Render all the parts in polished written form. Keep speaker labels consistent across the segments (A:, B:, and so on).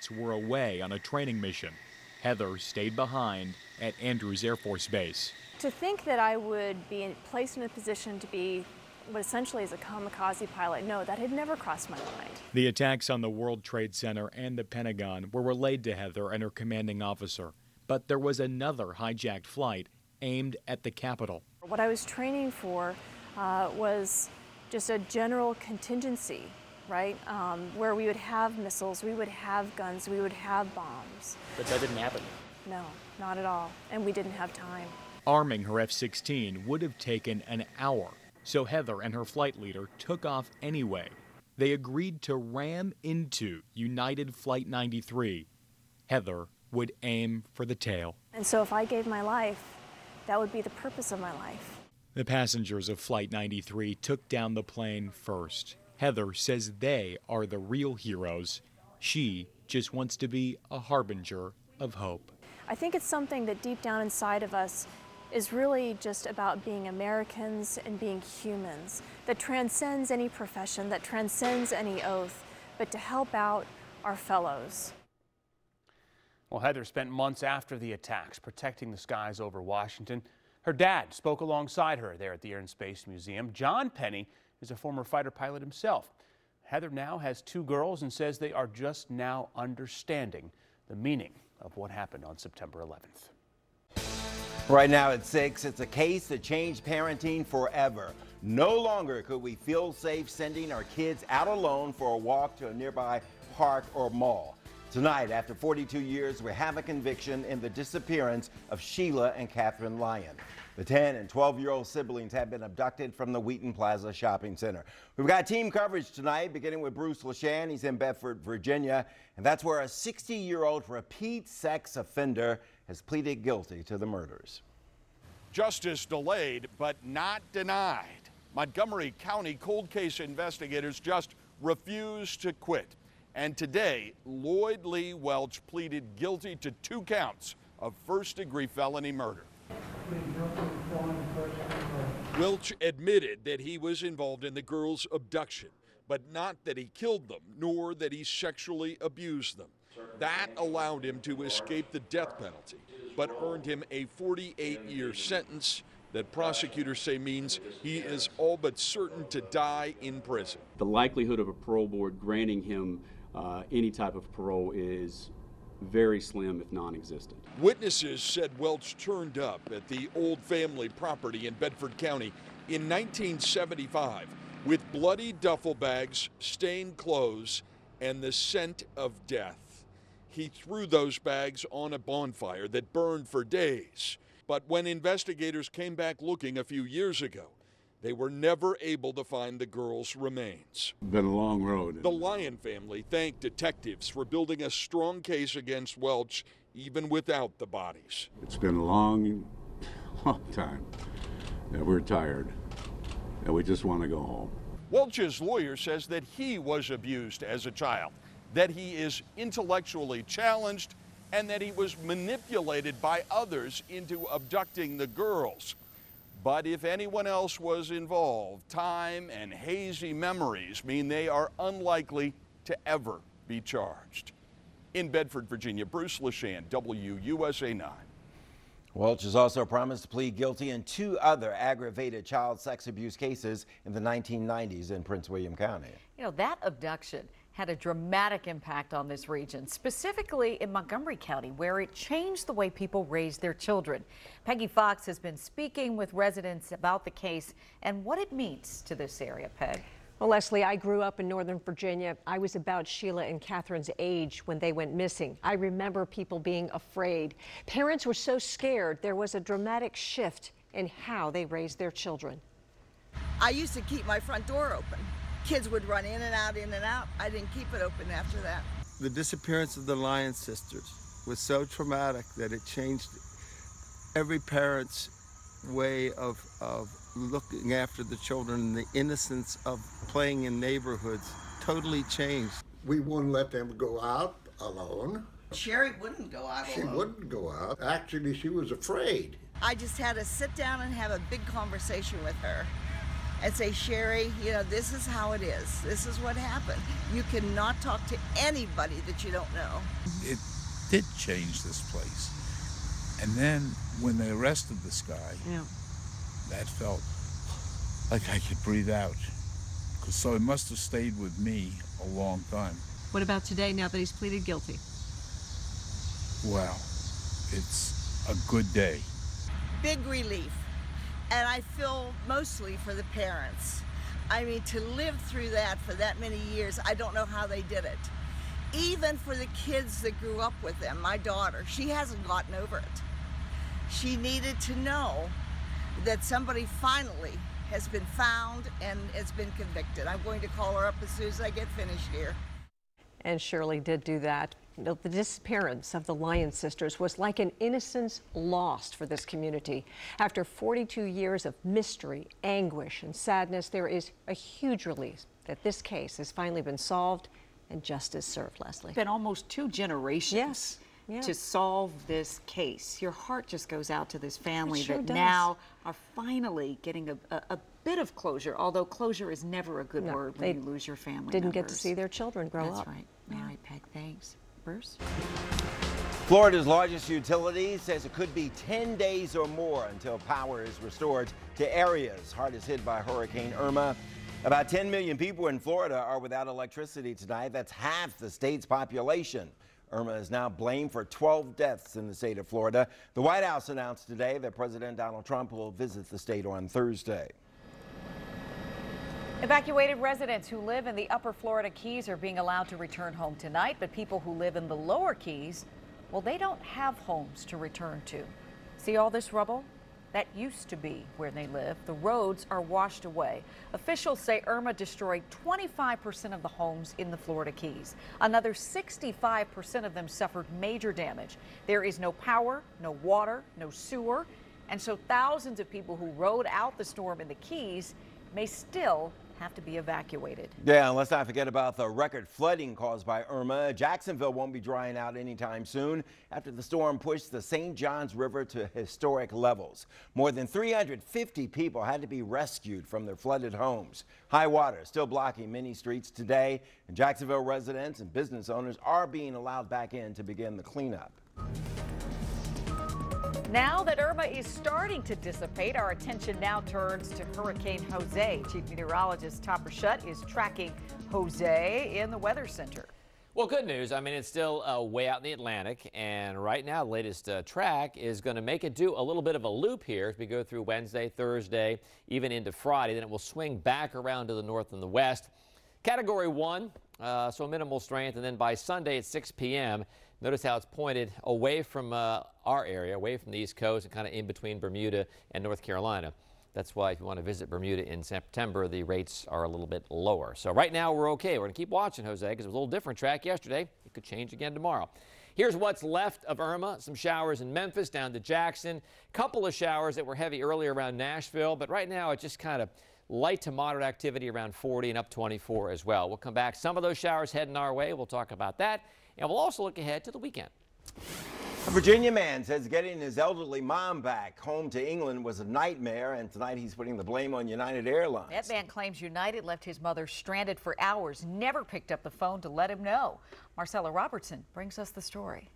A: teammates were away on a training mission. Heather stayed behind at Andrews Air Force Base.
B: To think that I would be placed in a position to be what essentially is a kamikaze pilot, no, that had never crossed my mind.
A: The attacks on the World Trade Center and the Pentagon were relayed to Heather and her commanding officer. But there was another hijacked flight aimed at the Capitol.
B: What I was training for was just a general contingency, right? Where we would have missiles, we would have guns, we would have bombs.
C: But that didn't happen?
B: No, not at all. And we didn't have time.
A: Arming her F-16 would have taken an hour. So Heather and her flight leader took off anyway. They agreed to ram into United Flight 93. Heather would aim for the tail.
B: And so if I gave my life, that would be the purpose of my life.
A: The passengers of Flight 93 took down the plane first. Heather says they are the real heroes. She just wants to be a harbinger of hope.
B: I think it's something that deep down inside of us is really just about being Americans and being humans, that transcends any profession, that transcends any oath, but to help out our fellows.
D: Well, Heather spent months after the attacks protecting the skies over Washington. Her dad spoke alongside her there at the Air and Space Museum. John Penny is a former fighter pilot himself. Heather now has 2 girls and says they are just now understanding the meaning of what happened on September 11th.
E: Right now at 6, it's a case that changed parenting forever. No longer could we feel safe sending our kids out alone for a walk to a nearby park or mall. Tonight, after 42 years, we have a conviction in the disappearance of Sheila and Catherine Lyon. The 10 and 12-year-old siblings have been abducted from the Wheaton Plaza shopping center. We've got team coverage tonight, beginning with Bruce LaShan. He's in Bedford, Virginia, and that's where a 60-year-old repeat sex offender has pleaded guilty to the murders.
F: Justice delayed, but not denied. Montgomery County cold case investigators just refused to quit. And today, Lloyd Lee Welch pleaded guilty to 2 counts of first-degree felony murder. Welch admitted that he was involved in the girls' abduction, but not that he killed them, nor that he sexually abused them. That allowed him to escape the death penalty, but earned him a 48-year sentence that prosecutors say means he is all but certain to die in prison.
G: The likelihood of a parole board granting him any type of parole is very slim, if non-existent.
F: Witnesses said Welch turned up at the old family property in Bedford County in 1975 with bloody duffel bags, stained clothes, and the scent of death. He threw those bags on a bonfire that burned for days. But when investigators came back looking a few years ago, they were never able to find the girls' remains.
H: Been a long road.
F: The Lyon family thanked detectives for building a strong case against Welch, even without the bodies.
H: It's been a long time. And we're tired. And we just want to go home.
F: Welch's lawyer says that he was abused as a child, that he is intellectually challenged, and that he was manipulated by others into abducting the girls. But if anyone else was involved, time and hazy memories mean they are unlikely to ever be charged. In Bedford, Virginia, Bruce LaShan, WUSA 9.
E: Welch has also promised to plead guilty in 2 other aggravated child sex abuse cases in the 1990s in Prince William County.
I: You know, that abduction had a dramatic impact on this region, specifically in Montgomery County, where it changed the way people raised their children. Peggy Fox has been speaking with residents about the case and what it means to this area. Peg.
J: Well, Leslie, I grew up in Northern Virginia. I was about Sheila and Catherine's age when they went missing. I remember people being afraid. Parents were so scared, there was a dramatic shift in how they raised their children.
K: I used to keep my front door open. Kids would run in and out, in and out. I didn't keep it open after that.
L: The disappearance of the Lyon sisters was so traumatic that it changed every parent's way of looking after the children, and the innocence of playing in neighborhoods totally changed.
M: We wouldn't let them go out alone.
K: Sherry wouldn't go out alone.
M: She wouldn't go out. Actually, she was afraid.
K: I just had to sit down and have a big conversation with her. and say, Sherry, you know, this is how it is. This is what happened. You cannot talk to anybody that you don't know.
C: It did change this place. And then when they arrested this guy, that felt like I could breathe out. So it must have stayed with me a long time.
J: What about today, now that he's pleaded guilty?
C: Well, it's a good day.
K: Big relief. And I feel mostly for the parents. I mean, to live through that for that many years, I don't know how they did it. Even for the kids that grew up with them, my daughter, she hasn't gotten over it. She needed to know that somebody finally has been found and has been convicted. I'm going to call her up as soon as I get finished here.
J: And Shirley did do that. The disappearance of the Lyon sisters was like an innocence lost for this community. After 42 years of mystery, anguish, and sadness, there is a huge relief that this case has finally been solved and justice served, Leslie.
I: It's been almost 2 generations to solve this case. Your heart just goes out to this family that now are finally getting a bit of closure, although closure is never a good word when you lose your family
J: Didn't
I: members.
J: get to see their children grow up.
I: That's right. All right, Peg, thanks. Bruce?
E: Florida's largest utility says it could be 10 days or more until power is restored to areas hardest hit by Hurricane Irma. About 10 million people in Florida are without electricity tonight. That's half the state's population. Irma is now blamed for 12 deaths in the state of Florida. The White House announced today that President Donald Trump will visit the state on Thursday.
I: Evacuated residents who live in the upper Florida Keys are being allowed to return home tonight, but people who live in the lower Keys, well, they don't have homes to return to. See all this rubble? That used to be where they live. The roads are washed away. Officials say Irma destroyed 25% of the homes in the Florida Keys. Another 65% of them suffered major damage. There is no power, no water, no sewer, and so thousands of people who rode out the storm in the Keys may still have to be evacuated.
E: Yeah, and let's not forget about the record flooding caused by Irma. Jacksonville won't be drying out anytime soon after the storm pushed the St. Johns River to historic levels. More than 350 people had to be rescued from their flooded homes. High water still blocking many streets today, and Jacksonville residents and business owners are being allowed back in to begin the cleanup.
I: Now that Irma is starting to dissipate, our attention now turns to Hurricane Jose. Chief Meteorologist Topper Shutt is tracking Jose in the Weather Center.
N: Well, good news. I mean, it's still way out in the Atlantic, and right now the latest track is going to make it do a little bit of a loop here as we go through Wednesday, Thursday, even into Friday. Then it will swing back around to the north and the west. Category 1, so minimal strength, and then by Sunday at 6 p.m., notice how it's pointed away from our area, away from the East Coast and kind of in between Bermuda and North Carolina. That's why if you want to visit Bermuda in September, the rates are a little bit lower. So right now we're okay. We're going to keep watching Jose because it was a little different track yesterday. It could change again tomorrow. Here's what's left of Irma. Some showers in Memphis down to Jackson. Couple of showers that were heavy earlier around Nashville, but right now it's just kind of light to moderate activity around 40 and up 24 as well. We'll come back. Some of those showers heading our way. We'll talk about that. And we'll also look ahead to the weekend.
E: A Virginia man says getting his elderly mom back home to England was a nightmare, and tonight he's putting the blame on United Airlines.
I: That man claims United left his mother stranded for hours, never picked up the phone to let him know. Marcella Robertson brings us the story.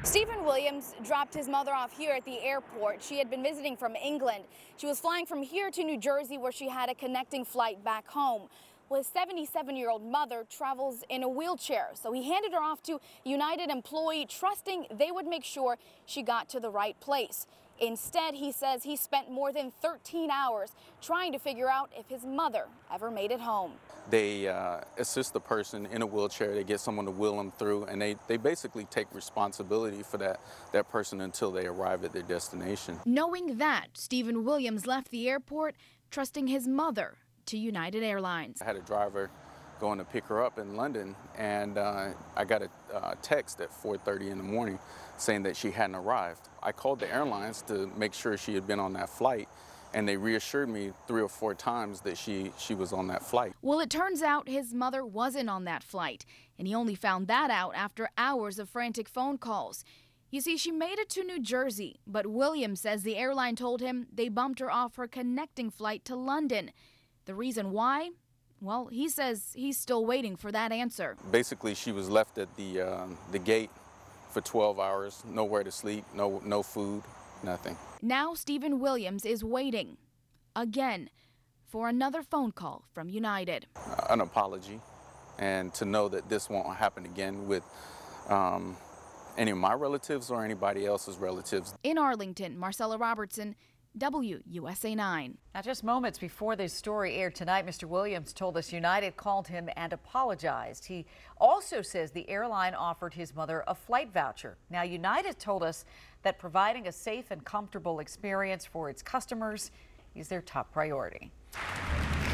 O: Stephen Williams dropped his mother off here at the airport. She had been visiting from England. She was flying from here to New Jersey, where she had a connecting flight back home. Well, his 77-year-old mother travels in a wheelchair, so he handed her off to a United employee, trusting they would make sure she got to the right place. Instead, he says he spent more than 13 hours trying to figure out if his mother ever made it home.
P: They assist the person in a wheelchair. They get someone to wheel them through, and they basically take responsibility for that person until they arrive at their destination.
O: Knowing that, Stephen Williams left the airport, trusting his mother to United Airlines.
P: I had a driver going to pick her up in London, and I got a text at 4:30 in the morning saying that she hadn't arrived. I called the airlines to make sure she had been on that flight, and they reassured me 3 or 4 times that she was on that flight.
O: Well, it turns out his mother wasn't on that flight, and he only found that out after hours of frantic phone calls. You see, she made it to New Jersey, but Williams says the airline told him they bumped her off her connecting flight to London. The reason why? Well, he says he's still waiting for that answer.
P: Basically, she was left at the gate for 12 hours, nowhere to sleep, no food, nothing.
O: Now Stephen Williams is waiting, again, for another phone call from United.
P: An apology, and to know that this won't happen again with any of my relatives or anybody else's relatives.
O: In Arlington, Marcella Robertson, WUSA 9.
I: Now, just moments before this story aired tonight, Mr. Williams told us United called him and apologized. He also says the airline offered his mother a flight voucher. Now, United told us that providing a safe and comfortable experience for its customers is their top priority.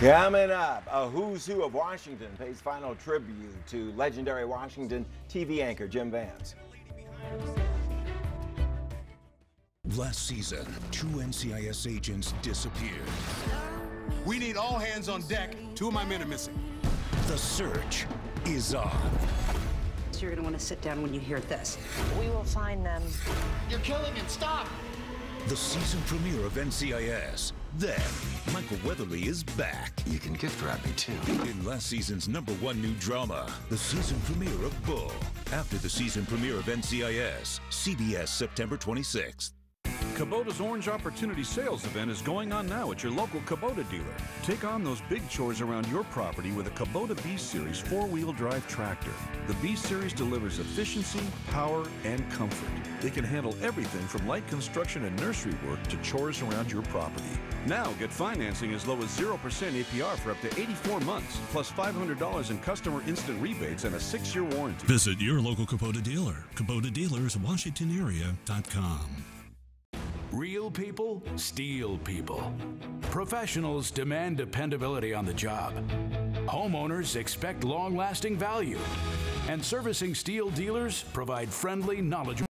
E: Coming up, a who's who of Washington pays final tribute to legendary Washington TV anchor Jim Vance.
Q: Last season, 2 NCIS agents disappeared.
R: We need all hands on deck. 2 of my men are missing.
Q: The search is on.
S: So you're going to want to sit down when you hear this.
T: We will find them.
R: You're killing him. Stop!
Q: The season premiere of NCIS. Then, Michael Weatherly is back.
U: You can gift wrap me too.
Q: In last season's #1 new drama, the season premiere of Bull. After the season premiere of NCIS, CBS September 26th.
V: Kubota's Orange Opportunity Sales event is going on now at your local Kubota dealer. Take on those big chores around your property with a Kubota B-Series 4-wheel drive tractor. The B-Series delivers efficiency, power, and comfort. It can handle everything from light construction and nursery work to chores around your property. Now get financing as low as 0% APR for up to 84 months, plus $500 in customer instant rebates and a 6-year warranty.
W: Visit your local Kubota dealer. Kubota Dealers, WashingtonArea.com.
X: Real people, steel people. Professionals demand dependability on the job. Homeowners expect long-lasting value. And servicing steel dealers provide friendly, knowledgeable